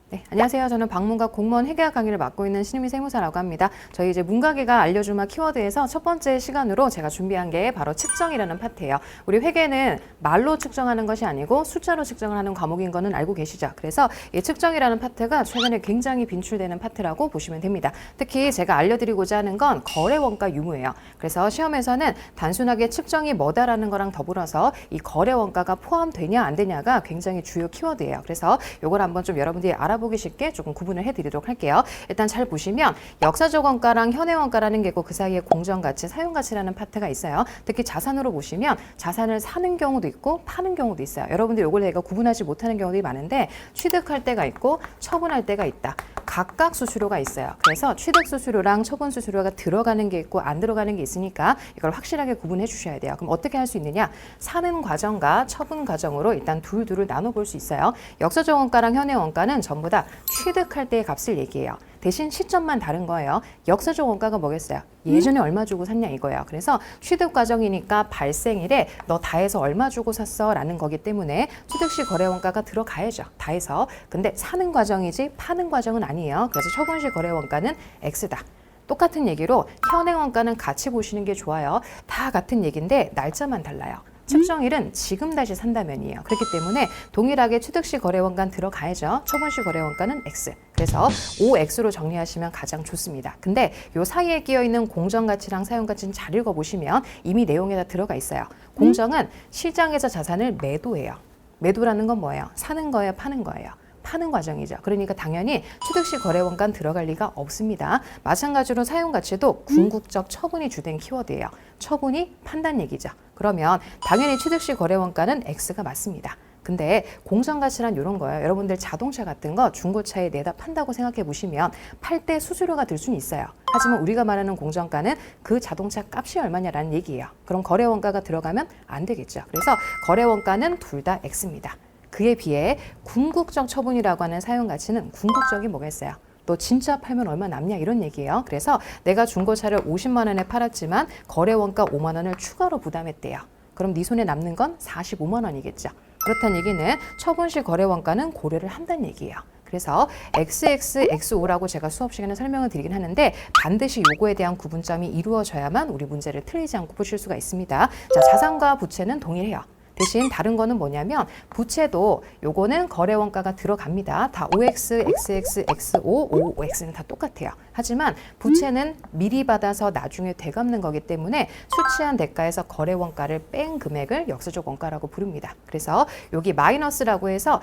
네, 안녕하세요. 저는 방문각 공무원 회계학 강의를 맡고 있는 신유미 세무사라고 합니다. 저희 이제 문가계가 알려줄만 키워드에서 첫 번째 시간으로 제가 준비한 게 바로 측정이라는 파트예요. 우리 회계는 말로 측정하는 것이 아니고 숫자로 측정을 하는 과목인 거는 알고 계시죠? 그래서 이 측정이라는 파트가 최근에 굉장히 빈출되는 파트라고 보시면 됩니다. 특히 제가 알려드리고자 하는 건 거래원가 유무예요. 그래서 시험에서는 단순하게 측정이 뭐다라는 거랑 더불어서 이 거래원가가 포함되냐 안 되냐가 굉장히 주요 키워드예요. 그래서 이걸 한번 좀 여러분들이 알아보기 쉽게 조금 구분을 해드리도록 할게요. 일단 잘 보시면 역사적 원가랑 현행 원가라는 게 있고 그 사이에 공정가치, 사용가치라는 파트가 있어요. 특히 자산으로 보시면 자산을 사는 경우도 있고 파는 경우도 있어요. 여러분들 이걸 내가 구분하지 못하는 경우들이 많은데 취득할 때가 있고 처분할 때가 있다. 각각 수수료가 있어요. 그래서 취득 수수료랑 처분 수수료가 들어가는 게 있고 안 들어가는 게 있으니까 이걸 확실하게 구분해 주셔야 돼요. 그럼 어떻게 할 수 있느냐? 사는 과정과 처분 과정으로 일단 둘을 나눠볼 수 있어요. 역사적 원가랑 현행 원가는 전부 다 취득할 때의 값을 얘기해요. 대신 시점만 다른 거예요. 역사적 원가가 뭐겠어요? 예전에 얼마 주고 샀냐 이거예요. 그래서 취득 과정이니까 발생일에 너 다 해서 얼마 주고 샀어? 라는 거기 때문에 취득 시 거래 원가가 들어가야죠. 다 해서. 근데 사는 과정이지 파는 과정은 아니에요. 그래서 처분 시 거래 원가는 X다. 똑같은 얘기로 현행 원가는 같이 보시는 게 좋아요. 다 같은 얘기인데 날짜만 달라요. 측정일은 지금 다시 산다면이에요. 그렇기 때문에 동일하게 취득 시 거래 원가는 들어가야죠. 처분 시 거래 원가는 X. 그래서 OX로 정리하시면 가장 좋습니다. 근데 요 사이에 끼어 있는 공정가치랑 사용가치는 잘 읽어보시면 이미 내용에 다 들어가 있어요. 공정은 시장에서 자산을 매도해요. 매도라는 건 뭐예요? 사는 거예요, 파는 거예요? 파는 과정이죠. 그러니까 당연히 취득 시 거래 원가는 들어갈 리가 없습니다. 마찬가지로 사용가치도 궁극적 처분이 주된 키워드예요. 처분이 판단 얘기죠. 그러면 당연히 취득 시 거래 원가는 X가 맞습니다. 근데 공정가치란 이런 거예요. 여러분들 자동차 같은 거 중고차에 내다 판다고 생각해 보시면 팔 때 수수료가 들 수는 있어요. 하지만 우리가 말하는 공정가는 그 자동차 값이 얼마냐라는 얘기예요. 그럼 거래 원가가 들어가면 안 되겠죠. 그래서 거래 원가는 둘 다 X입니다. 그에 비해 궁극적 처분이라고 하는 사용가치는 궁극적이 뭐겠어요? 너 진짜 팔면 얼마 남냐 이런 얘기예요. 그래서 내가 중고차를 50만 원에 팔았지만 거래 원가 5만 원을 추가로 부담했대요. 그럼 네 손에 남는 건 45만 원이겠죠. 그렇다는 얘기는 처분 시 거래 원가는 고려를 한다는 얘기예요. 그래서 XX, XO라고 제가 수업 시간에 설명을 드리긴 하는데 반드시 요거에 대한 구분점이 이루어져야만 우리 문제를 틀리지 않고 푸실 수가 있습니다. 자, 자산과 부채는 동일해요. 대신 다른 거는 뭐냐면 부채도 요거는 거래 원가가 들어갑니다. 다 OX, XX, XO, OX는 다 똑같아요. 하지만 부채는 미리 받아서 나중에 되갚는 거기 때문에 수취한 대가에서 거래 원가를 뺀 금액을 역사적 원가라고 부릅니다. 그래서 여기 마이너스라고 해서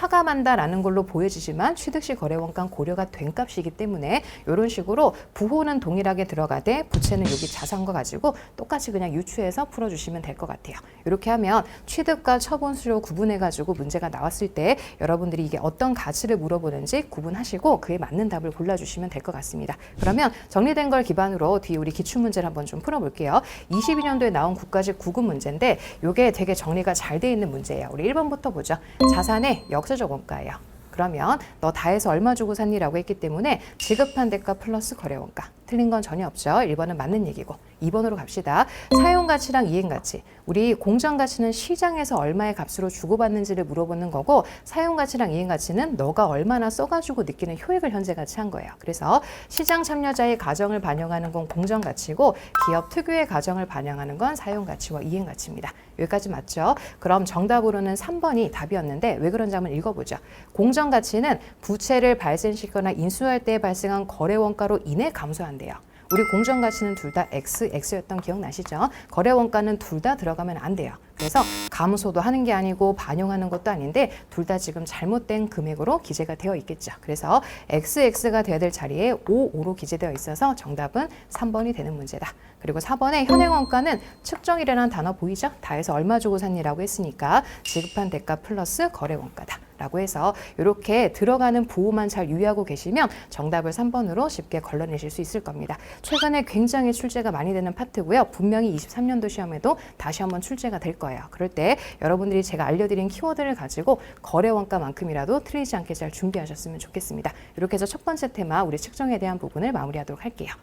차감한다라는 걸로 보여지지만 취득 시 거래 원가는 고려가 된 값이기 때문에 이런 식으로 부호는 동일하게 들어가되 부채는 여기 자산과 가지고 똑같이 그냥 유추해서 풀어주시면 될 것 같아요. 이렇게 하면 취득과 처분 수료 구분해가지고 문제가 나왔을 때 여러분들이 이게 어떤 가치를 물어보는지 구분하시고 그에 맞는 답을 골라주시면 될 것 같습니다. 그러면 정리된 걸 기반으로 뒤에 우리 기출문제를 한번 좀 풀어볼게요. 22년도에 나온 국가직 9급 문제인데 이게 되게 정리가 잘 돼 있는 문제예요. 우리 1번부터 보죠. 자산의 역사적 원가예요. 그러면 너 다 해서 얼마 주고 샀니라고 했기 때문에 지급한 대가 플러스 거래 원가. 틀린 건 전혀 없죠. 1번은 맞는 얘기고 2번으로 갑시다. 사용가치랑 이행가치. 우리 공정가치는 시장에서 얼마의 값으로 주고받는지를 물어보는 거고 사용가치랑 이행가치는 너가 얼마나 써가지고 느끼는 효익을 현재 가치한 거예요. 그래서 시장 참여자의 가정을 반영하는 건 공정가치고 기업 특유의 가정을 반영하는 건 사용가치와 이행가치입니다. 여기까지 맞죠? 그럼 정답으로는 3번이 답이었는데 왜 그런지 한번 읽어보죠. 공정가치는 부채를 발생시키거나 인수할 때 발생한 거래 원가로 인해 감소한대요. 우리 공정가치는 둘 다 X였던 기억나시죠? 거래 원가는 둘 다 들어가면 안 돼요. 그래서 감소도 하는 게 아니고 반영하는 것도 아닌데 둘 다 지금 잘못된 금액으로 기재가 되어 있겠죠. 그래서 XX가 돼야 될 자리에 55로 기재되어 있어서 정답은 3번이 되는 문제다. 그리고 4번의 현행 원가는 측정이라는 단어 보이죠? 다 해서 얼마 주고 샀니라고 했으니까 지급한 대가 플러스 거래 원가다. 라고 해서 이렇게 들어가는 부호만 잘 유의하고 계시면 정답을 3번으로 쉽게 걸러내실 수 있을 겁니다. 최근에 굉장히 출제가 많이 되는 파트고요. 분명히 23년도 시험에도 다시 한번 출제가 될 거예요. 그럴 때 여러분들이 제가 알려드린 키워드를 가지고 거래 원가만큼이라도 틀리지 않게 잘 준비하셨으면 좋겠습니다. 이렇게 해서 첫 번째 테마 우리 측정에 대한 부분을 마무리하도록 할게요.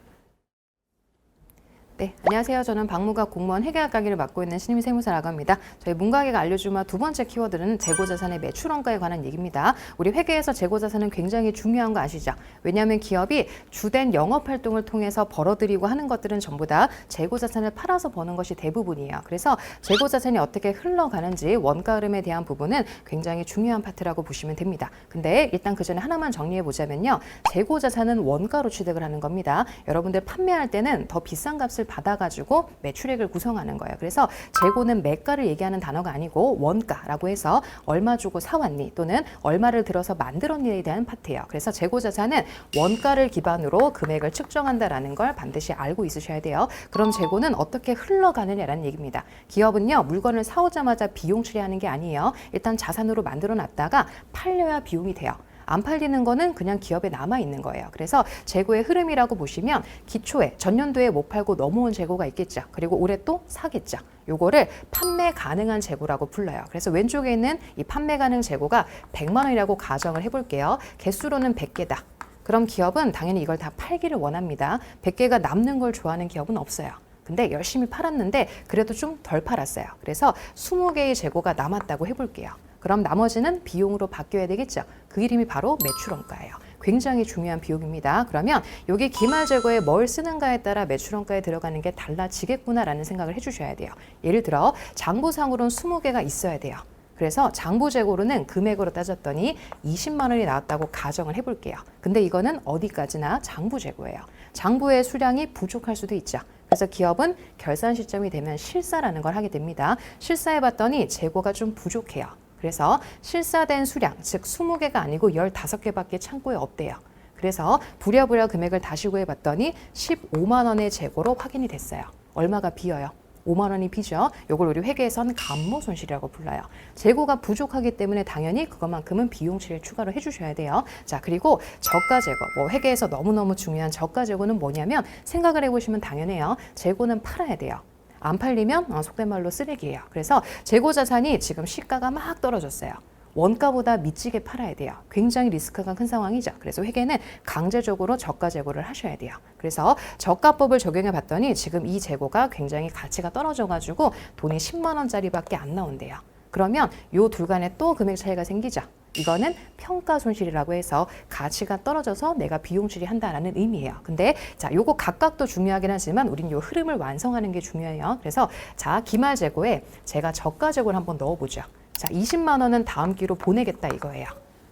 네, 안녕하세요. 저는 박문각 공무원 회계학 강의를 맡고 있는 신임 세무사라고 합니다. 저희 문각에가 알려주마 두 번째 키워드는 재고자산의 매출원가에 관한 얘기입니다. 우리 회계에서 재고자산은 굉장히 중요한 거 아시죠? 왜냐하면 기업이 주된 영업활동을 통해서 벌어들이고 하는 것들은 전부 다 재고자산을 팔아서 버는 것이 대부분이에요. 그래서 재고자산이 어떻게 흘러가는지 원가 흐름에 대한 부분은 굉장히 중요한 파트라고 보시면 됩니다. 근데 일단 그 전에 하나만 정리해 보자면요. 재고자산은 원가로 취득을 하는 겁니다. 여러분들 판매할 때는 더 비싼 값을 받아가지고 매출액을 구성하는 거예요. 그래서 재고는 매가를 얘기하는 단어가 아니고 원가라고 해서 얼마 주고 사왔니 또는 얼마를 들어서 만들었니에 대한 파트예요. 그래서 재고자산은 원가를 기반으로 금액을 측정한다라는 걸 반드시 알고 있으셔야 돼요. 그럼 재고는 어떻게 흘러가느냐라는 얘기입니다. 기업은요, 물건을 사오자마자 비용 처리하는 게 아니에요. 일단 자산으로 만들어 놨다가 팔려야 비용이 돼요. 안 팔리는 거는 그냥 기업에 남아 있는 거예요. 그래서 재고의 흐름이라고 보시면 기초에 전년도에 못 팔고 넘어온 재고가 있겠죠. 그리고 올해 또 사겠죠. 요거를 판매 가능한 재고라고 불러요. 그래서 왼쪽에 있는 이 판매 가능 재고가 100만 원이라고 가정을 해볼게요. 개수로는 100개다. 그럼 기업은 당연히 이걸 다 팔기를 원합니다. 100개가 남는 걸 좋아하는 기업은 없어요. 근데 열심히 팔았는데 그래도 좀 덜 팔았어요. 그래서 20개의 재고가 남았다고 해볼게요. 그럼 나머지는 비용으로 바뀌어야 되겠죠. 그 이름이 바로 매출원가예요. 굉장히 중요한 비용입니다. 그러면 여기 기말 재고에 뭘 쓰는가에 따라 매출원가에 들어가는 게 달라지겠구나라는 생각을 해주셔야 돼요. 예를 들어 장부상으로는 20개가 있어야 돼요. 그래서 장부 재고로는 금액으로 따졌더니 20만 원이 나왔다고 가정을 해볼게요. 근데 이거는 어디까지나 장부 재고예요. 장부의 수량이 부족할 수도 있죠. 그래서 기업은 결산 시점이 되면 실사라는 걸 하게 됩니다. 실사해봤더니 재고가 좀 부족해요. 그래서 실사된 수량, 즉 20개가 아니고 15개밖에 창고에 없대요. 그래서 부랴부랴 금액을 다시 구해봤더니 15만 원의 재고로 확인이 됐어요. 얼마가 비어요? 5만 원이 비죠. 이걸 우리 회계에서는 감모 손실이라고 불러요. 재고가 부족하기 때문에 당연히 그것만큼은 비용 처리를 추가로 해주셔야 돼요. 자, 그리고 저가 재고. 회계에서 너무너무 중요한 저가 재고는 뭐냐면 생각을 해보시면 당연해요. 재고는 팔아야 돼요. 안 팔리면 속된 말로 쓰레기예요. 그래서 재고 자산이 지금 시가가 막 떨어졌어요. 원가보다 미치게 팔아야 돼요. 굉장히 리스크가 큰 상황이죠. 그래서 회계는 강제적으로 저가 재고를 하셔야 돼요. 그래서 저가법을 적용해 봤더니 지금 이 재고가 굉장히 가치가 떨어져가지고 돈이 10만 원짜리밖에 안 나온대요. 그러면 요 둘 간에 또 금액 차이가 생기죠. 이거는 평가 손실이라고 해서 가치가 떨어져서 내가 비용 처리한다라는 의미예요. 근데 자, 요거 각각도 중요하긴 하지만 우린 요 흐름을 완성하는 게 중요해요. 그래서 자, 기말 재고에 제가 저가 재고를 한번 넣어보죠. 자, 20만 원은 다음 기로 보내겠다 이거예요.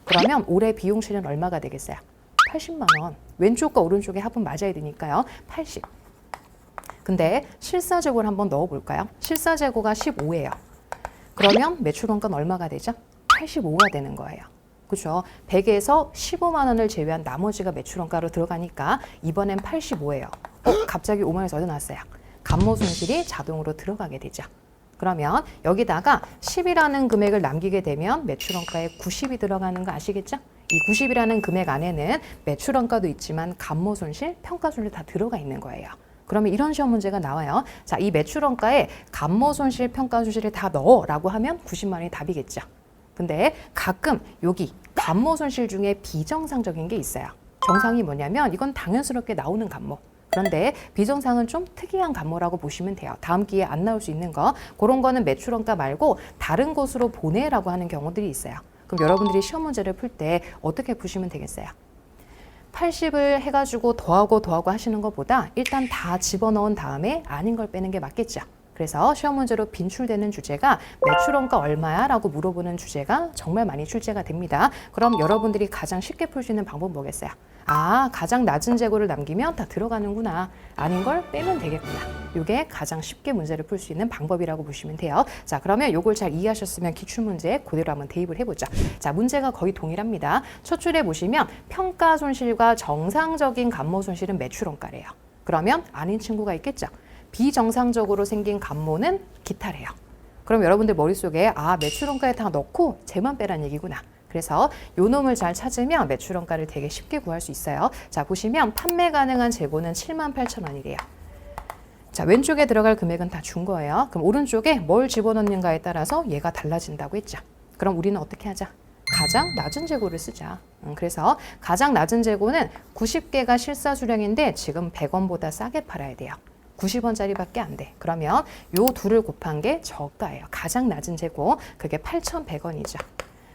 그러면 올해 비용 처리는 얼마가 되겠어요? 80만 원. 왼쪽과 오른쪽의 합은 맞아야 되니까요. 80. 근데 실사 재고를 한번 넣어볼까요? 실사 재고가 15예요. 그러면 매출원가는 얼마가 되죠? 85가 되는 거예요. 그렇죠? 100에서 15만 원을 제외한 나머지가 매출원가로 들어가니까 이번엔 85예요. 갑자기 5만 원에서 어디 나왔어요? 감모 손실이 자동으로 들어가게 되죠. 그러면 여기다가 10이라는 금액을 남기게 되면 매출원가에 90이 들어가는 거 아시겠죠? 이 90이라는 금액 안에는 매출원가도 있지만 감모 손실, 평가 손실 다 들어가 있는 거예요. 그러면 이런 시험 문제가 나와요. 자, 이 매출원가에 감모 손실, 평가 손실을 다 넣어라고 하면 90만 원이 답이겠죠. 근데 가끔 여기 감모 손실 중에 비정상적인 게 있어요. 정상이 뭐냐면 이건 당연스럽게 나오는 감모. 그런데 비정상은 좀 특이한 감모라고 보시면 돼요. 다음 기회에 안 나올 수 있는 거. 그런 거는 매출원가 말고 다른 곳으로 보내라고 하는 경우들이 있어요. 그럼 여러분들이 시험 문제를 풀 때 어떻게 푸시면 되겠어요? 80을 해가지고 더하고 하시는 것보다 일단 다 집어넣은 다음에 아닌 걸 빼는 게 맞겠죠. 그래서 시험 문제로 빈출되는 주제가 매출원가 얼마야? 라고 물어보는 주제가 정말 많이 출제가 됩니다. 그럼 여러분들이 가장 쉽게 풀 수 있는 방법은 뭐겠어요? 아, 가장 낮은 재고를 남기면 다 들어가는구나. 아닌 걸 빼면 되겠구나. 이게 가장 쉽게 문제를 풀 수 있는 방법이라고 보시면 돼요. 자, 그러면 이걸 잘 이해하셨으면 기출문제 그대로 한번 대입을 해보자. 자, 문제가 거의 동일합니다. 첫 줄에 보시면 평가 손실과 정상적인 감모 손실은 매출원가래요. 그러면 아닌 친구가 있겠죠. 비정상적으로 생긴 감모는 기타래요. 그럼 여러분들 머릿속에 아, 매출원가에 다 넣고 쟤만 빼란 얘기구나. 그래서 요 놈을 잘 찾으면 매출원가를 되게 쉽게 구할 수 있어요. 자, 보시면 판매 가능한 재고는 78,000원이래요. 자, 왼쪽에 들어갈 금액은 다 준 거예요. 그럼 오른쪽에 뭘 집어넣는가에 따라서 얘가 달라진다고 했죠. 그럼 우리는 어떻게 하자? 가장 낮은 재고를 쓰자. 그래서 가장 낮은 재고는 90개가 실사 수량인데 지금 100원보다 싸게 팔아야 돼요. 90원짜리밖에 안 돼. 그러면 요 둘을 곱한 게 저가예요. 가장 낮은 재고. 그게 8,100원이죠.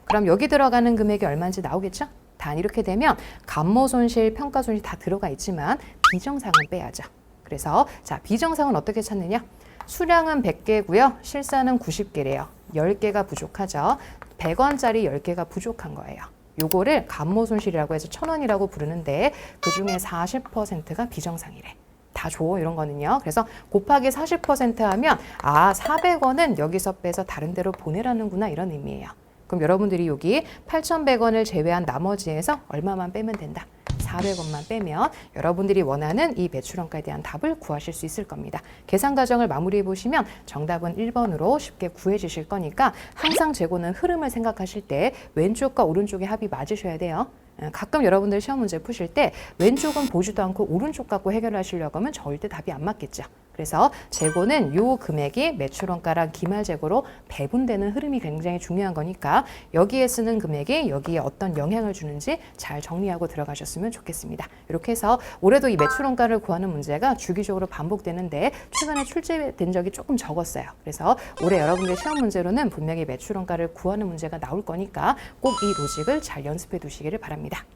그럼 여기 들어가는 금액이 얼마인지 나오겠죠? 단 이렇게 되면 감모 손실, 평가 손실 다 들어가 있지만 비정상은 빼야죠. 그래서 자, 비정상은 어떻게 찾느냐? 수량은 100개고요. 실사는 90개래요. 10개가 부족하죠. 100원짜리 10개가 부족한 거예요. 요거를 감모 손실이라고 해서 1,000원이라고 부르는데 그중에 40%가 비정상이래. 다 줘, 이런 거는요. 그래서 곱하기 40% 하면 400원은 여기서 빼서 다른 데로 보내라는구나, 이런 의미예요. 그럼 여러분들이 여기 8,100원을 제외한 나머지에서 얼마만 빼면 된다? 400원만 빼면 여러분들이 원하는 이 매출원가에 대한 답을 구하실 수 있을 겁니다. 계산 과정을 마무리해 보시면 정답은 1번으로 쉽게 구해주실 거니까 항상 재고는 흐름을 생각하실 때 왼쪽과 오른쪽의 합이 맞으셔야 돼요. 가끔 여러분들 시험 문제 푸실 때 왼쪽은 보지도 않고 오른쪽 갖고 해결하시려고 하면 절대 답이 안 맞겠죠. 그래서 재고는 요 금액이 매출원가랑 기말재고로 배분되는 흐름이 굉장히 중요한 거니까 여기에 쓰는 금액이 여기에 어떤 영향을 주는지 잘 정리하고 들어가셨으면 좋겠습니다. 이렇게 해서 올해도 이 매출원가를 구하는 문제가 주기적으로 반복되는데 최근에 출제된 적이 조금 적었어요. 그래서 올해 여러분들 시험 문제로는 분명히 매출원가를 구하는 문제가 나올 거니까 꼭 이 로직을 잘 연습해 두시기를 바랍니다.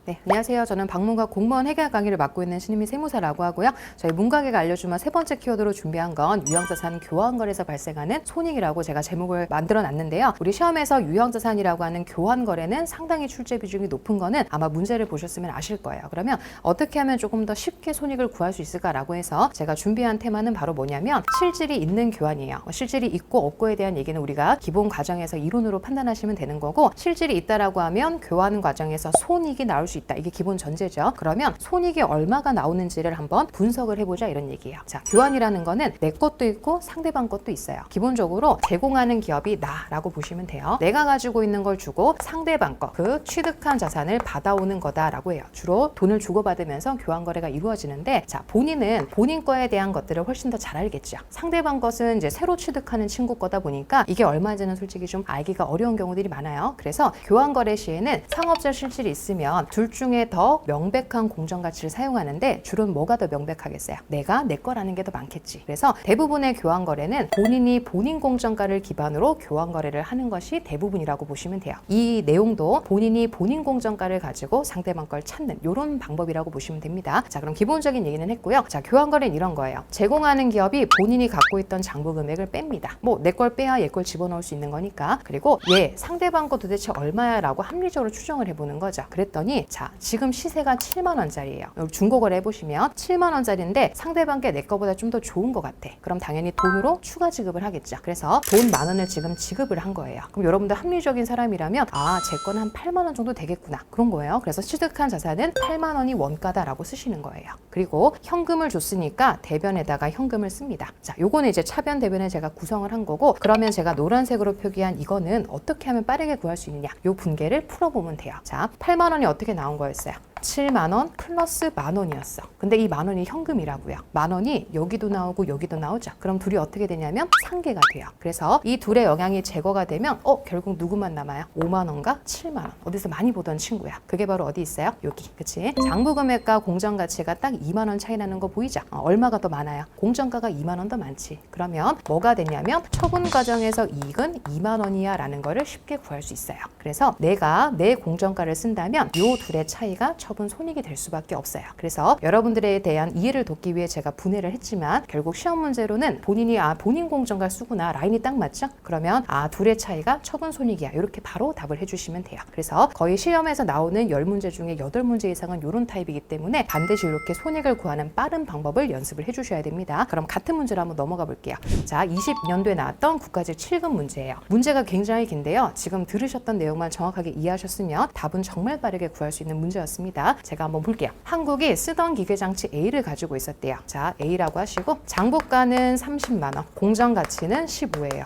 네, 안녕하세요. 저는 방문가 공무원 회계학 강의를 맡고 있는 신임희 세무사라고 하고요. 저희 문가계가 알려주면 세 번째 키워드로 준비한 건 유형자산 교환거래에서 발생하는 손익이라고 제가 제목을 만들어 놨는데요. 우리 시험에서 유형자산이라고 하는 교환거래는 상당히 출제 비중이 높은 거는 아마 문제를 보셨으면 아실 거예요. 그러면 어떻게 하면 조금 더 쉽게 손익을 구할 수 있을까라고 해서 제가 준비한 테마는 바로 뭐냐면 실질이 있는 교환이에요. 실질이 있고 없고에 대한 얘기는 우리가 기본 과정에서 이론으로 판단하시면 되는 거고 실질이 있다라고 하면 교환 과정에서 손익이 나올 수 있다. 이게 기본 전제죠. 그러면 손익이 얼마가 나오는지를 한번 분석을 해보자 이런 얘기예요. 자, 교환이라는 거는 내 것도 있고 상대방 것도 있어요. 기본적으로 제공하는 기업이 나라고 보시면 돼요. 내가 가지고 있는 걸 주고 상대방 거, 그 취득한 자산을 받아오는 거다라고 해요. 주로 돈을 주고받으면서 교환 거래가 이루어지는데 자, 본인은 본인 거에 대한 것들을 훨씬 더 잘 알겠죠. 상대방 것은 이제 새로 취득하는 친구 거다 보니까 이게 얼마인지는 솔직히 좀 알기가 어려운 경우들이 많아요. 그래서 교환 거래 시에는 상업자 실질이 있으면 둘 중에 더 명백한 공정 가치를 사용하는데 주로 뭐가 더 명백하겠어요? 내가 내 거라는 게 더 많겠지. 그래서 대부분의 교환 거래는 본인이 본인 공정가를 기반으로 교환 거래를 하는 것이 대부분이라고 보시면 돼요. 이 내용도 본인이 본인 공정가를 가지고 상대방 걸 찾는 이런 방법이라고 보시면 됩니다. 자, 그럼 기본적인 얘기는 했고요. 자, 교환 거래는 이런 거예요. 제공하는 기업이 본인이 갖고 있던 장부 금액을 뺍니다. 뭐 내 걸 빼야 얘 걸 집어넣을 수 있는 거니까. 그리고 얘 상대방 거 도대체 얼마야 라고 합리적으로 추정을 해보는 거죠. 그랬더니 자, 지금 시세가 7만 원짜리예요. 중고거래 해보시면 7만 원짜리인데 상대방께 내 거보다 좀 더 좋은 것 같아. 그럼 당연히 돈으로 추가 지급을 하겠죠. 그래서 돈 10,000원을 지금 지급을 한 거예요. 그럼 여러분들 합리적인 사람이라면 제 거는 한 8만 원 정도 되겠구나. 그런 거예요. 그래서 취득한 자산은 8만 원이 원가다라고 쓰시는 거예요. 그리고 현금을 줬으니까 대변에다가 현금을 씁니다. 자, 요거는 이제 차변 대변에 제가 구성을 한 거고 그러면 제가 노란색으로 표기한 이거는 어떻게 하면 빠르게 구할 수 있느냐. 요 분계를 풀어보면 돼요. 자, 8만 원이 어떻게 나온 거였어요? 7만 원 플러스 만 원이었어. 근데 이 만 원이 현금이라고요. 만 원이 여기도 나오고 여기도 나오죠. 그럼 둘이 어떻게 되냐면 상계가 돼요. 그래서 이 둘의 영향이 제거가 되면 결국 누구만 남아요? 5만 원과 7만 원. 어디서 많이 보던 친구야. 그게 바로 어디 있어요? 여기. 그치? 장부 금액과 공정 가치가 딱 2만 원 차이 나는 거 보이죠? 얼마가 더 많아요? 공정가가 2만 원 더 많지. 그러면 뭐가 되냐면 처분 과정에서 이익은 2만 원이야 라는 거를 쉽게 구할 수 있어요. 그래서 내가 내 공정가를 쓴다면 요 둘의 차이가 처분 손익이 될 수밖에 없어요. 그래서 여러분들에 대한 이해를 돕기 위해 제가 분해를 했지만 결국 시험 문제로는 본인이 본인 공정가 쓰구나 라인이 딱 맞죠? 그러면 둘의 차이가 처분 손익이야. 이렇게 바로 답을 해주시면 돼요. 그래서 거의 시험에서 나오는 10문제 중에 8문제 이상은 이런 타입이기 때문에 반드시 이렇게 손익을 구하는 빠른 방법을 연습을 해주셔야 됩니다. 그럼 같은 문제로 한번 넘어가 볼게요. 자, 20년도에 나왔던 국가직 7급 문제예요. 문제가 굉장히 긴데요. 지금 들으셨던 내용만 정확하게 이해하셨으면 답은 정말 빠르게 구할 수 있는 문제였습니다. 제가 한번 볼게요. 한국이 쓰던 기계장치 A를 가지고 있었대요. 자, A라고 하시고 장부가는 30만 원, 공정가치는 15예요.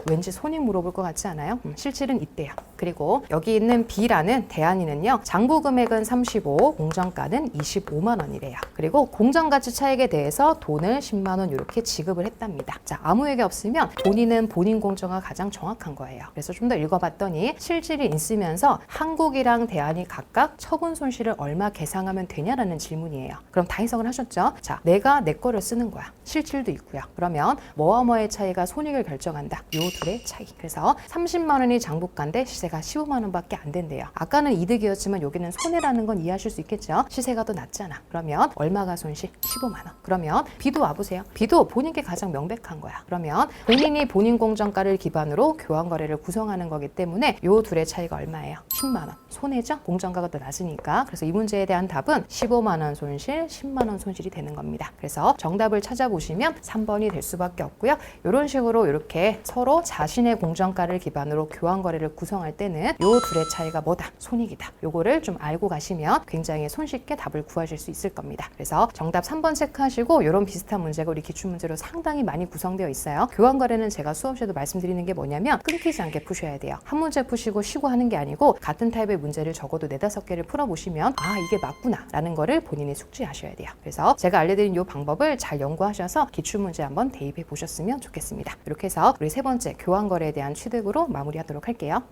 왠지 손익 물어볼 것 같지 않아요? 실질은 있대요. 그리고 여기 있는 B라는 대안이는요. 장부 금액은 35, 공정가는 25만 원이래요. 그리고 공정가치 차익에 대해서 돈을 10만 원 이렇게 지급을 했답니다. 자, 아무 얘기 없으면 본인은 본인 공정가 가장 정확한 거예요. 그래서 좀 더 읽어봤더니 실질이 있으면서 한국이랑 대안이 각각 처분 손실을 시세를 얼마 계상하면 되냐라는 질문이에요. 그럼 다 해석을 하셨죠? 자, 내가 내 거를 쓰는 거야. 실질도 있고요. 그러면 뭐와 뭐의 차이가 손익을 결정한다. 요 둘의 차이. 그래서 30만 원이 장부가인데 시세가 15만 원밖에 안 된대요. 아까는 이득이었지만 여기는 손해라는 건 이해하실 수 있겠죠? 시세가 더 낮잖아. 그러면 얼마가 손실? 15만 원. 그러면 B도 와보세요. B도 본인께 가장 명백한 거야. 그러면 본인이 본인 공정가를 기반으로 교환거래를 구성하는 거기 때문에 요 둘의 차이가 얼마예요? 10만 원. 손해죠? 공정가가 더 낮으니까. 그래서 이 문제에 대한 답은 15만 원 손실, 10만 원 손실이 되는 겁니다. 그래서 정답을 찾아보시면 3번이 될 수밖에 없고요. 이런 식으로 이렇게 서로 자신의 공정가를 기반으로 교환거래를 구성할 때는 요 둘의 차이가 뭐다? 손익이다. 요거를 좀 알고 가시면 굉장히 손쉽게 답을 구하실 수 있을 겁니다. 그래서 정답 3번 체크하시고 이런 비슷한 문제가 우리 기출문제로 상당히 많이 구성되어 있어요. 교환거래는 제가 수업 시에도 말씀드리는 게 뭐냐면 끊기지 않게 푸셔야 돼요. 한 문제 푸시고 쉬고 하는 게 아니고 같은 타입의 문제를 적어도 4-5개를 풀어보시면 아 이게 맞구나 라는 거를 본인이 숙지하셔야 돼요. 그래서 제가 알려드린 이 방법을 잘 연구하셔서 기출문제 한번 대입해 보셨으면 좋겠습니다. 이렇게 해서 우리 세 번째 교환거래에 대한 취득으로 마무리하도록 할게요.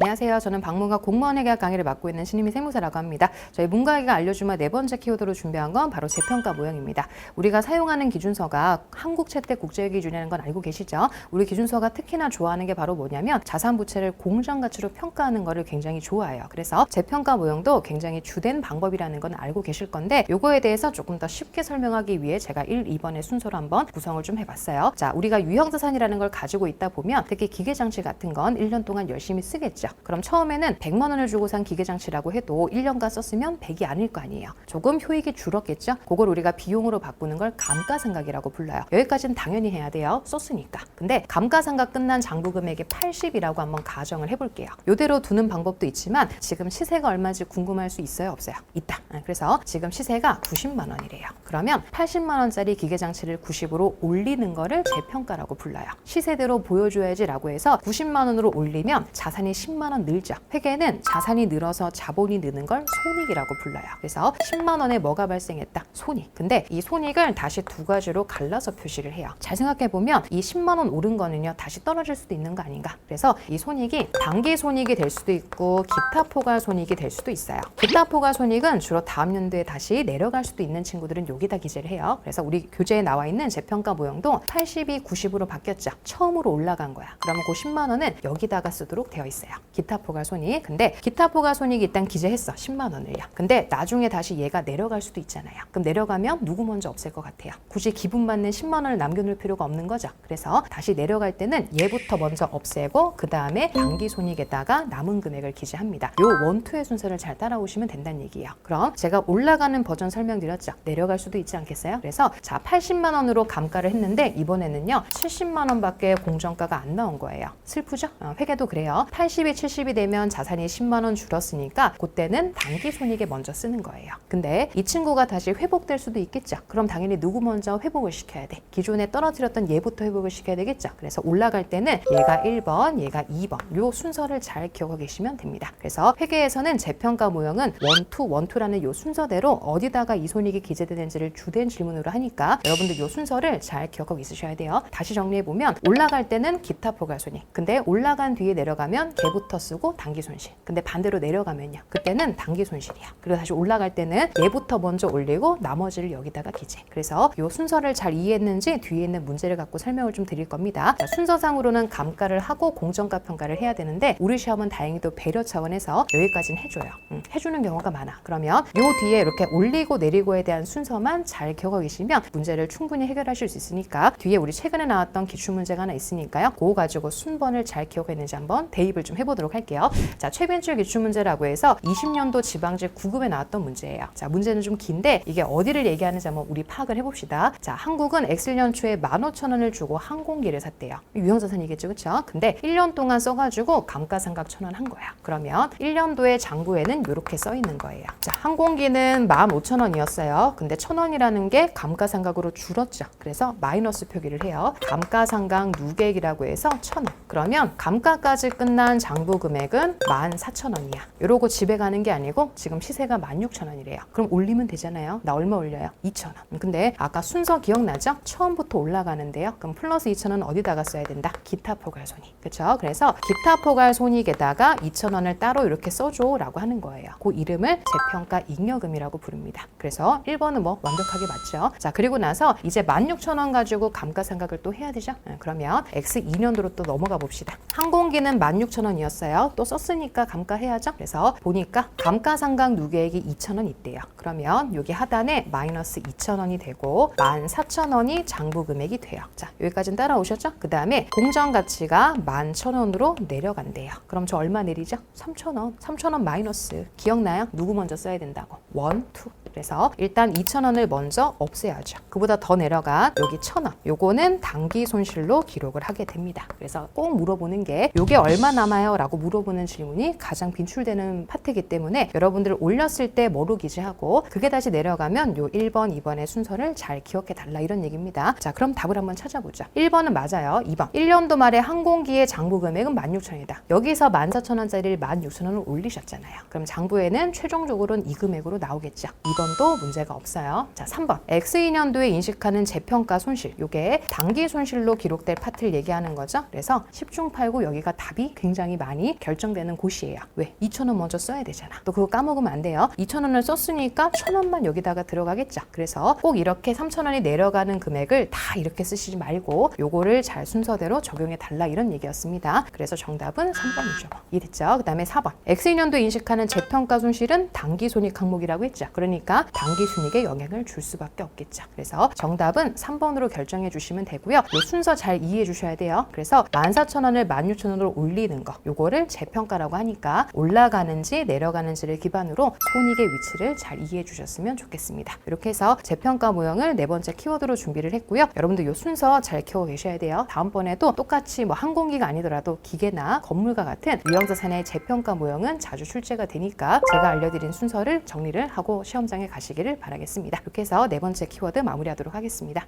안녕하세요. 저는 방문각 공무원 회계학 강의를 맡고 있는 신임희 세무사라고 합니다. 저희 문과학위가 알려주마 4번째 키워드로 준비한 건 바로 재평가 모형입니다. 우리가 사용하는 기준서가 한국채택국제기준이라는 건 알고 계시죠? 우리 기준서가 특히나 좋아하는 게 바로 뭐냐면 자산부채를 공정가치로 평가하는 거를 굉장히 좋아해요. 그래서 재평가 모형도 굉장히 주된 방법이라는 건 알고 계실 건데 요거에 대해서 조금 더 쉽게 설명하기 위해 제가 1, 2번의 순서로 한번 구성을 좀 해봤어요. 자, 우리가 유형자산이라는 걸 가지고 있다 보면 특히 기계장치 같은 건 1년 동안 열심히 쓰겠죠. 그럼 처음에는 100만 원을 주고 산 기계장치라고 해도 1년간 썼으면 100이 아닐 거 아니에요. 조금 효익이 줄었겠죠? 그걸 우리가 비용으로 바꾸는 걸 감가상각이라고 불러요. 여기까지는 당연히 해야 돼요. 썼으니까. 근데 감가상각 끝난 장부금액이 80이라고 한번 가정을 해볼게요. 이대로 두는 방법도 있지만 지금 시세가 얼마인지 궁금할 수 있어요? 없어요? 있다. 그래서 지금 시세가 90만 원이래요. 그러면 80만 원짜리 기계장치를 90으로 올리는 거를 재평가라고 불러요. 시세대로 보여줘야지 라고 해서 90만 원으로 올리면 자산이 10만 원 늘죠. 회계는 자산이 늘어서 자본이 느는 걸 손익이라고 불러요. 그래서 10만 원에 뭐가 발생했다? 손익. 근데 이 손익을 다시 두 가지로 갈라서 표시를 해요. 잘 생각해보면 이 10만 원 오른 거는요 다시 떨어질 수도 있는 거 아닌가. 그래서 이 손익이 단기 손익이 될 수도 있고 기타 포괄 손익이 될 수도 있어요. 기타 포괄 손익은 주로 다음 연도에 다시 내려갈 수도 있는 친구들은 여기다 기재를 해요. 그래서 우리 교재에 나와 있는 재평가 모형도 80이 90으로 바뀌었죠. 처음으로 올라간 거야. 그러면 그 10만 원은 여기다가 쓰도록 되어 있어요. 기타 포괄 손익. 근데 기타 포괄 손익이 일단 기재했어. 10만 원을요. 근데 나중에 다시 얘가 내려갈 수도 있잖아요. 그럼 내려가면 누구 먼저 없앨 것 같아요? 굳이 기분 맞는 10만 원을 남겨놓을 필요가 없는 거죠. 그래서 다시 내려갈 때는 얘부터 먼저 없애고 그 다음에 단기 손익에다가 남은 금액을 기재합니다. 요 원투의 순서를 잘 따라오시면 된다는 얘기예요. 그럼 제가 올라가는 버전 설명드렸죠. 내려갈 수도 있지 않겠어요? 그래서 자 80만 원으로 감가를 했는데 이번에는요 70만 원밖에 공정가가 안 나온 거예요. 슬프죠? 회계도 그래요. 80이 70이 되면 자산이 10만 원 줄었으니까 그때는 단기 손익에 먼저 쓰는 거예요. 근데 이 친구가 다시 회복될 수도 있겠죠. 그럼 당연히 누구 먼저 회복을 시켜야 돼? 기존에 떨어뜨렸던 얘부터 회복을 시켜야 되겠죠. 그래서 올라갈 때는 얘가 1번, 얘가 2번 요 순서를 잘 기억하고 계시면 됩니다. 그래서 회계에서는 재평가 모형은 원투라는 요 순서대로 어디다가 이 손익이 기재되는지를 주된 질문으로 하니까 여러분들 요 순서를 잘 기억하고 있으셔야 돼요. 다시 정리해보면 올라갈 때는 기타 포괄 손익. 근데 올라간 뒤에 내려가면 걔부터 쓰고 단기 손실. 근데 반대로 내려가면요. 그때는 단기 손실이야. 그리고 다시 올라갈 때는 얘부터 먼저 올리고 나머지를 여기다가 기재. 그래서 이 순서를 잘 이해했는지 뒤에 있는 문제를 갖고 설명을 좀 드릴 겁니다. 자, 순서상으로는 감가를 하고 공정가 평가를 해야 되는데 우리 시험은 다행히도 배려 차원에서 여기까지는 해줘요. 해주는 경우가 많아. 그러면 요 뒤에 이렇게 올리고 내리고에 대한 순서만 잘 기억하고 계시면 문제를 충분히 해결하실 수 있으니까 뒤에 우리 최근에 나왔던 기출문제가 하나 있으니까요. 그거 가지고 순번을 잘 기억했는지 한번 대입을 좀 해보도록 할게요. 자, 최빈출 기출문제라고 해서 20년도 지방직 9급에 나왔던 문제예요. 자, 문제는 좀 긴데 이게 어디를 얘기하는지 한번 우리 파악을 해봅시다. 자, 한국은 X년초에 15,000원을 주고 항공기를 샀대요. 유형자산이겠죠, 그쵸? 근데 1년 동안 써가지고 감가상각 1,000원 한 거야. 그러면 1년도에 장부에는 이렇게 써 있는 거예요. 자, 항공기는 15,000원이었어요. 근데 1,000원이라는 게 감가상각으로 줄었죠. 그래서 마이너스 표기를 해요. 감가상각 누계액이라고 해서 1,000원. 그러면 감가까지 끝난 장부 금액은 14,000원이야. 이러고 집에 가는 게 아니고 지금 시세가 16,000원이래요. 그럼 올리면 되잖아요. 나 얼마 올려요? 2,000원. 근데 아까 순서 기억나죠? 처음부터 올라가는데요. 그럼 플러스 2,000원 어디다가 써야 된다? 기타 포괄손익. 그렇죠? 그래서 기타 포괄손익에다가 2,000원을 따로 이렇게 써줘라고 하는 거예요. 그 이름을 재평가 잉여금이라고 부릅니다. 그래서 1번은 뭐 완벽하게 맞죠? 자, 그리고 나서 이제 16,000원 가지고 감가상각을 또 해야 되죠? 그러면 X2년도로 또 넘어가 봅시다. 항공기는 16,000원이었어요. 또 썼으니까 감가해야죠? 그래서 보니까 감가상각 누계액이 2,000원 있대요. 그러면 여기 하단에 마이너스 2,000원이 되고 14,000원이 장부 금액이 돼요. 자, 여기까지는 따라오셨죠? 그 다음에 공정가치가 11,000원으로 내려간대요. 그럼 저 얼마 내리죠? 3,000원. 3,000원 마이너스. 기억나요? 누구 먼저 써야 된다고? 1, 2. 그래서 일단 2,000원을 먼저 없애야죠. 그보다 더 내려가 여기 1,000원. 요거는 단기 손실로 기록을 하게 됩니다. 그래서 꼭 물어보는 게 요게 얼마 남아요? 라고 물어보는 질문이 가장 빈출되는 파트이기 때문에 여러분들 올렸을 때 뭐로 기재하고 그게 다시 내려가면 요 1번, 2번의 순서를 잘 기억해 달라 이런 얘기입니다. 자, 그럼 답을 한번 찾아보자. 1번은 맞아요. 2번. 1년도 말에 항공기의 장부 금액은 16,000원이다. 여기서 14,000원짜리를 16,000원을 올리셨잖아요. 그럼 장부에는 최종적으로는 이 금액으로 나오겠죠. 2번도 문제가 없어요. 자, 3번. X2년도에 인식하는 재평가 손실. 요게 단기 손실로 기록될 파트를 얘기하는 거죠. 그래서 10중 8구 여기가 답이 굉장히 많이 결정되는 곳이에요. 왜? 2,000원 먼저 써야 되잖아. 또 그거 까먹으면 안 돼요. 2,000원을 썼으니까 1,000원만 여기다가 들어가겠죠. 그래서 꼭 이렇게 3,000원이 내려가는 금액을 다 이렇게 쓰시지 말고 요거를 잘 순서대로 적용해 달라 이런 얘기였습니다. 그래서 정답은 3번이죠. 이해됐죠? 그 다음에 4번. X2년도에 인식하는 재평가 손실은 단기 손익 항목이라고 했죠. 그러니까 단기 순이익에 영향을 줄 수밖에 없겠죠. 그래서 정답은 3번으로 결정해 주시면 되고요. 요 순서 잘 이해해 주셔야 돼요. 그래서 14,000원을 16,000원으로 올리는 거 요거를 재평가라고 하니까 올라가는지 내려가는지를 기반으로 손익의 위치를 잘 이해해 주셨으면 좋겠습니다. 이렇게 해서 재평가 모형을 네 번째 키워드로 준비를 했고요. 여러분들 요 순서 잘 키워 계셔야 돼요. 다음번에도 똑같이 뭐 항공기가 아니더라도 기계나 건물과 같은 유형자산의 재평가 모형은 자주 출제가 되니까 제가 알려드린 순서를 정리를 하고 시험장에 가시기를 바라겠습니다. 이렇게 해서 네 번째 키워드 마무리하도록 하겠습니다.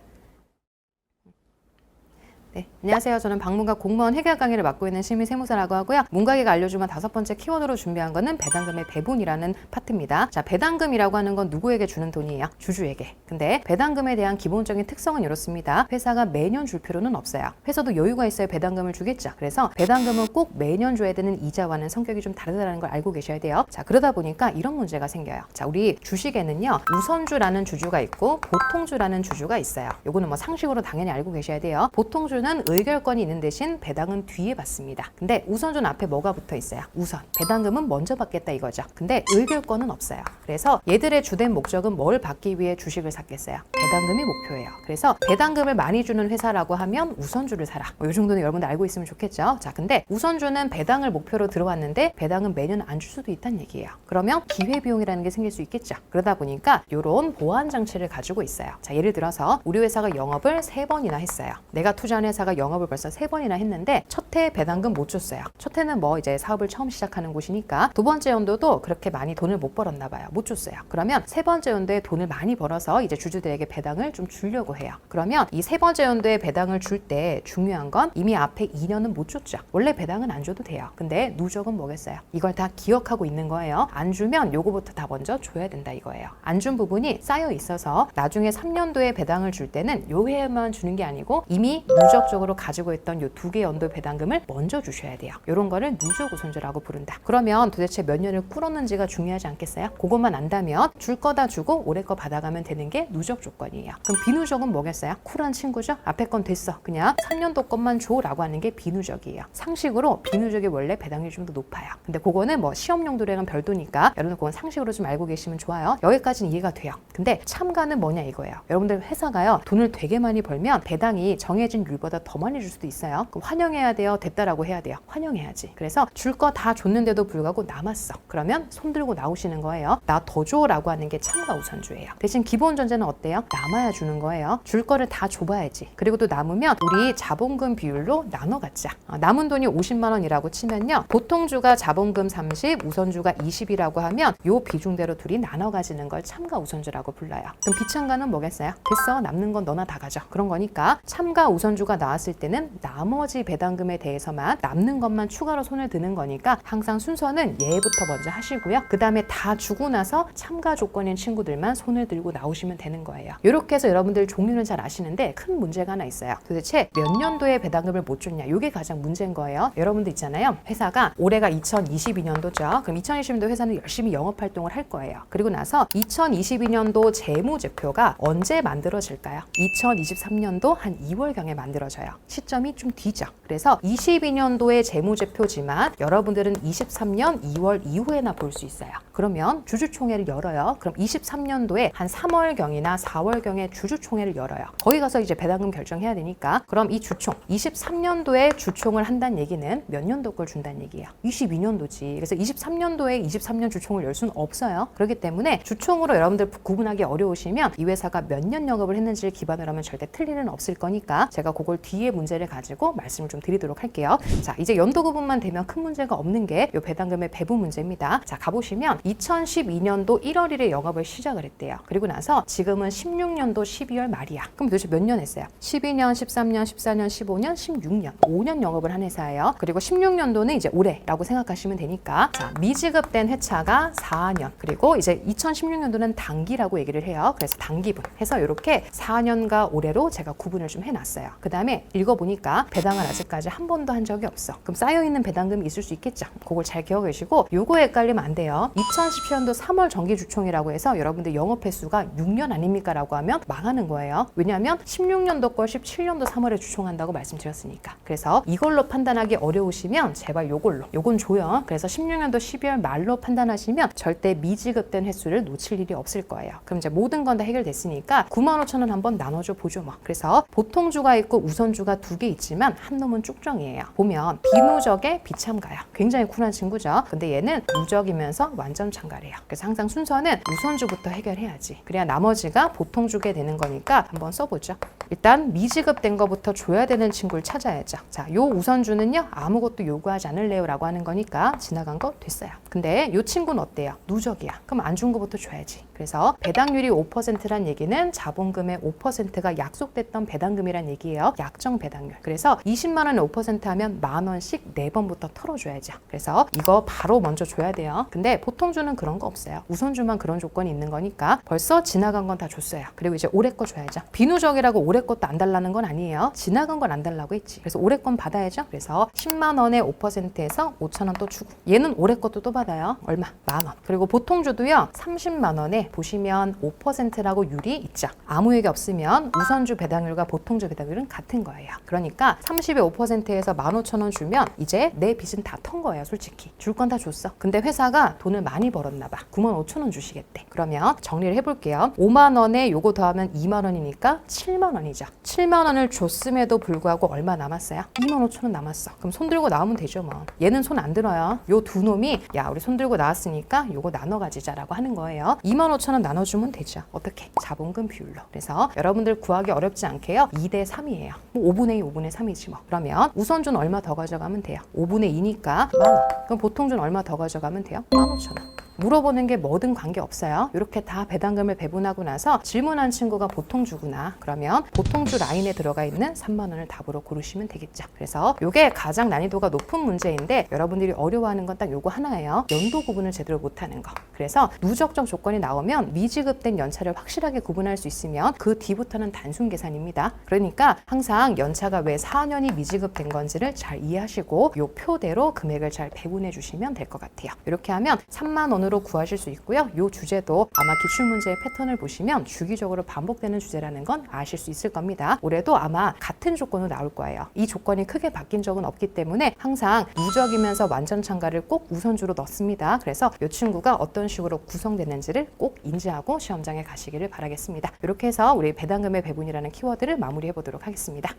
네, 안녕하세요. 저는 방문각 공무원 회계학 강의를 맡고 있는 심의세무사라고 하고요. 문각이가 알려주면 5번째 키워드로 준비한 거는 배당금의 배분이라는 파트입니다. 자, 배당금이라고 하는 건 누구에게 주는 돈이에요? 주주에게. 근데 배당금에 대한 기본적인 특성은 이렇습니다. 회사가 매년 줄 필요는 없어요. 회사도 여유가 있어야 배당금을 주겠죠. 그래서 배당금은 꼭 매년 줘야 되는 이자와는 성격이 좀 다르다는 걸 알고 계셔야 돼요. 자, 그러다 보니까 이런 문제가 생겨요. 자, 우리 주식에는요, 우선주라는 주주가 있고 보통주라는 주주가 있어요. 요거는 뭐 상식으로 당연히 알고 계셔야 돼요. 보통주 는 의결권이 있는 대신 배당은 뒤에 받습니다. 근데 우선주는 앞에 뭐가 붙어 있어요? 우선. 배당금은 먼저 받겠다 이거죠. 근데 의결권은 없어요. 그래서 얘들의 주된 목적은 뭘 받기 위해 주식을 샀겠어요? 배당금이 목표예요. 그래서 배당금을 많이 주는 회사라고 하면 우선주를 사라. 이 정도는 여러분들 알고 있으면 좋겠죠. 자, 근데 우선주는 배당을 목표로 들어왔는데 배당은 매년 안 줄 수도 있다는 얘기예요. 그러면 기회비용이라는 게 생길 수 있겠죠. 그러다 보니까 이런 보완 장치를 가지고 있어요. 자, 예를 들어서 우리 회사가 영업을 3번이나 했어요. 내가 투자한 회사가 영업을 벌써 3번이나 했는데 첫 해 배당금 못 줬어요. 첫 해는 뭐 이제 사업을 처음 시작하는 곳이니까 두 번째 연도도 그렇게 많이 돈을 못 벌었나 봐요. 못 줬어요. 그러면 세 번째 연도에 돈을 많이 벌어서 이제 주주들에게 배당을 좀 주려고 해요. 그러면 이 세 번째 연도에 배당을 줄 때 중요한 건 이미 앞에 2년은 못 줬죠. 원래 배당은 안 줘도 돼요. 근데 누적은 뭐겠어요? 이걸 다 기억하고 있는 거예요. 안 주면 요거부터 다 먼저 줘야 된다 이거예요. 안 준 부분이 쌓여 있어서 나중에 3년도에 배당을 줄 때는 요 해에만 주는 게 아니고 이미 누적적으로 가지고 있던 요 2개 연도 배당금을 먼저 주셔야 돼요. 요런 거를 누적 우선주라고 부른다. 그러면 도대체 몇 년을 꿇었는지가 중요하지 않겠어요? 그것만 안다면 줄 거다 주고 올해 거 받아가면 되는 게 누적 조건이에요. 그럼 비누적은 뭐겠어요? 쿨한 친구죠? 앞에 건 됐어. 그냥 3년도 것만 줘라고 하는 게 비누적이에요. 상식으로 비누적이 원래 배당률이 좀 더 높아요. 근데 그거는 뭐 시험 용도랑은 별도니까 여러분 그건 상식으로 좀 알고 계시면 좋아요. 여기까지는 이해가 돼요. 근데 참가는 뭐냐 이거예요. 여러분들 회사가요 돈을 되게 많이 벌면 배당이 정해진 율보다 더 많이 줄 수도 있어요. 그럼 환영해야 돼요? 됐다라고 해야 돼요? 환영해야지. 그래서 줄 거 다 줬는데도 불구하고 남았어. 그러면 손 들고 나오시는 거예요. 나 더 줘라고 하는 게 참가 우선주예요. 대신 기본 전제는 어때요? 남아야 주는 거예요. 줄 거를 다 줘봐야지. 그리고 또 남으면 우리 자본금 비율로 나눠 갖자. 남은 돈이 50만 원이라고 치면요. 보통주가 자본금 30, 우선주가 20이라고 하면 요 비중대로 둘이 나눠 가지는 걸 참가 우선주라고 불러요. 그럼 비참가는 뭐겠어요? 됐어. 남는 건 너나 다 가져. 그런 거니까 참가 우선주가 친구가 나왔을 때는 나머지 배당금에 대해서만 남는 것만 추가로 손을 드는 거니까 항상 순서는 얘부터 먼저 하시고요. 그 다음에 다 주고 나서 참가 조건인 친구들만 손을 들고 나오시면 되는 거예요. 이렇게 해서 여러분들 종류는 잘 아시는데 큰 문제가 하나 있어요. 도대체 몇 년도에 배당금을 못 줬냐? 이게 가장 문제인 거예요. 여러분들 있잖아요. 회사가 올해가 2022년도죠. 그럼 2022년도 회사는 열심히 영업활동을 할 거예요. 그리고 나서 2022년도 재무제표가 언제 만들어질까요? 2023년도 한 2월경에 만들어져요. 시점이 좀 뒤죠. 그래서 22년도의 재무제표지만 여러분들은 23년 2월 이후에나 볼 수 있어요. 그러면 주주총회를 열어요. 그럼 23년도에 한 3월경이나 4월경에 주주총회를 열어요. 거기 가서 이제 배당금 결정해야 되니까 그럼 이 주총 23년도에 주총을 한다는 얘기는 몇 년도 걸 준다는 얘기예요? 22년도지. 그래서 23년도에 23년 주총을 열 수는 없어요. 그렇기 때문에 주총으로 여러분들 구분하기 어려우시면 이 회사가 몇 년 영업을 했는지를 기반으로 하면 절대 틀릴 일은 없을 거니까 제가 그걸 뒤에 문제를 가지고 말씀을 좀 드리도록 할게요. 자, 이제 연도 구분만 되면 큰 문제가 없는 게 이 배당금의 배분 문제입니다. 자, 가보시면 2012년도 1월 1일에 영업을 시작을 했대요. 그리고 나서 지금은 16년도 12월 말이야. 그럼 도대체 몇 년 했어요? 12년, 13년, 14년, 15년, 16년. 5년 영업을 한 회사예요. 그리고 16년도는 이제 올해라고 생각하시면 되니까 자, 미지급된 회차가 4년. 그리고 이제 2016년도는 단기라고 얘기를 해요. 그래서 단기분 해서 이렇게 4년과 올해로 제가 구분을 좀 해놨어요. 그 다음에 읽어보니까 배당을 아직까지 한 번도 한 적이 없어. 그럼 쌓여있는 배당금이 있을 수 있겠죠. 그걸 잘 기억해 주시고 요거 헷갈리면 안 돼요. 2017년도 3월 정기주총이라고 해서 여러분들 영업 횟수가 6년 아닙니까? 라고 하면 망하는 거예요. 왜냐하면 16년도 걸 17년도 3월에 주총한다고 말씀드렸으니까. 그래서 이걸로 판단하기 어려우시면 제발 요건 줘요. 그래서 16년도 12월 말로 판단하시면 절대 미지급된 횟수를 놓칠 일이 없을 거예요. 그럼 이제 모든 건 다 해결됐으니까 95,000원 한번 나눠줘 보죠 뭐. 그래서 보통주가 있고 우선주가 두 개 있지만 한 놈은 쭉정이에요. 보면 비누적에 비참가요. 굉장히 쿨한 친구죠. 근데 얘는 누적이면서 완전 참가래요. 그래서 항상 순서는 우선주부터 해결해야지. 그래야 나머지가 보통주게 되는 거니까 한번 써보죠. 일단 미지급된 거부터 줘야 되는 친구를 찾아야죠. 자, 요 우선주는요 아무것도 요구하지 않을래요 라고 하는 거니까 지나간 거 됐어요. 근데 요 친구는 어때요? 누적이야. 그럼 안 준 거부터 줘야지. 그래서 배당률이 5%란 얘기는 자본금의 5%가 약속됐던 배당금이란 얘기예요. 약정 배당률. 그래서 20만 원에 5% 하면 만 원씩 4번부터 털어줘야죠. 그래서 이거 바로 먼저 줘야 돼요. 근데 보통주는 그런 거 없어요. 우선주만 그런 조건이 있는 거니까 벌써 지나간 건 다 줬어요. 그리고 이제 올해 거 줘야죠. 비누적이라고 올해 것도 안 달라는 건 아니에요. 지나간 건 안 달라고 했지. 그래서 올해 건 받아야죠. 그래서 10만 원에 5%에서 5천 원 또 주고 얘는 올해 것도 또 받아요. 얼마? 만 원. 그리고 보통주도요 30만 원에 보시면 5%라고 율이 있죠. 아무 얘기 없으면 우선주 배당률과 보통주 배당률은 같은 거예요. 그러니까 30에 5%에서 15,000원 주면 이제 내 빚은 다 턴 거예요. 솔직히 줄 건 다 줬어. 근데 회사가 돈을 많이 벌었나 봐. 95,000원 주시겠대. 그러면 정리를 해볼게요. 5만 원에 요거 더하면 2만 원이니까 7만 원이죠. 7만 원을 줬음에도 불구하고 얼마 남았어요? 25,000원 남았어. 그럼 손 들고 나오면 되죠 뭐. 얘는 손 안 들어요. 요 두 놈이 야 우리 손 들고 나왔으니까 요거 나눠 가지자라고 하는 거예요. 25,000원 나눠주면 되죠. 어떻게? 자본금 비율로. 그래서 여러분들 구하기 어렵지 않게요. 2대 3이에요. 뭐 5분의 2, 5분의 3이지 뭐. 그러면 우선주는 얼마 더 가져가면 돼요? 5분의 2니까 만 원. 그럼 보통주는 얼마 더 가져가면 돼요? 15,000원. 물어보는 게 뭐든 관계없어요. 이렇게 다 배당금을 배분하고 나서 질문한 친구가 보통주구나. 그러면 보통주 라인에 들어가 있는 3만 원을 답으로 고르시면 되겠죠. 그래서 이게 가장 난이도가 높은 문제인데 여러분들이 어려워하는 건 딱 요거 하나예요. 연도 구분을 제대로 못하는 거. 그래서 누적적 조건이 나오면 미지급된 연차를 확실하게 구분할 수 있으면 그 뒤부터는 단순 계산입니다. 그러니까 항상 연차가 왜 4년이 미지급된 건지를 잘 이해하시고 요 표대로 금액을 잘 배분해 주시면 될 것 같아요. 이렇게 하면 3만 원으로 구하실 수 있고요. 요 주제도 아마 기출문제의 패턴을 보시면 주기적으로 반복되는 주제라는 건 아실 수 있을 겁니다. 올해도 아마 같은 조건으로 나올 거예요. 이 조건이 크게 바뀐 적은 없기 때문에 항상 누적이면서 완전 참가를 꼭 우선주로 넣습니다. 그래서 이 친구가 어떤 식으로 구성되는지를 꼭 인지하고 시험장에 가시기를 바라겠습니다. 이렇게 해서 우리 배당금의 배분이라는 키워드를 마무리해 보도록 하겠습니다.